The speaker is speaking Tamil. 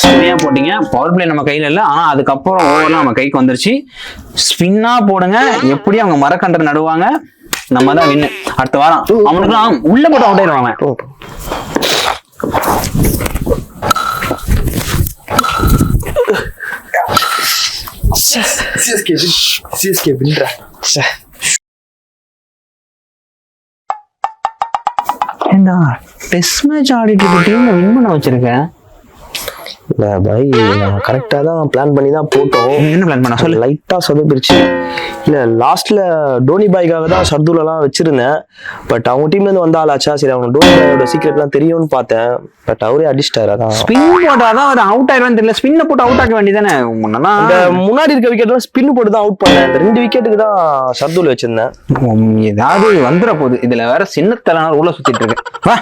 செமையா போட்டீங்க. பவர் பிளே நம்ம கையில இல்ல, ஆனா அதுக்கப்புறம் ஓவர்லாம் நம்ம கைக்கு வந்துருச்சு. ஸ்பின்னா போடுங்க, எப்படி அவங்க மரக்கன்று நடுவாங்க. நம்ம தான் வின்னு. அடுத்த வாரம் அவனுக்கு உள்ள போட்டு அவுட் ஆயிடுவாங்க. சிஎஸ்கே வின்டா. ஏண்டா டெஸ்ட் மேட்ச் ஆடிட்டு இருக்க டீம் வின் பண்ண வச்சிருக்கேன். இல்ல பாய், நம்ம கரெக்டா தான் பிளான் பண்ணி தான் போட்டோம். என்ன பிளான் பண்ண சொல்லு. லைட்டா சொதப்பிருச்சு. இல்ல லாஸ்ட்ல டோனி பாய்க்காக தான் ஷர்துல் எல்லாம் வச்சிருந்தேன். பட் அவங்க டீம்ல இருந்து வந்த ஆளாச்சா, சரி அவங்க டோனி பாயோட சீக்ரெட் எல்லாம் தெரியும்னு பார்த்தேன். பட் அவரே அடிச்சிட்டாரு. அதான் ஸ்பின் போட்டாதான் அவர் அவுட் ஆயிடுவான்னு தெரியல. ஸ்பின்ன போட்டு அவுட் ஆக்க வேண்டியதானே. இந்த முன்னாடி இருக்க விக்கெட் எல்லாம் ஸ்பின் போட்டு தான் அவுட் பண்ணேன். இந்த 2 விக்கெட்டுக்கு தான் ஷர்துல் வச்சிருந்தேன். ஏதாவது வந்துட போகுது. இதுல வேற சின்னத்தலை உள்ள சுத்திட்டு இருக்கு. வா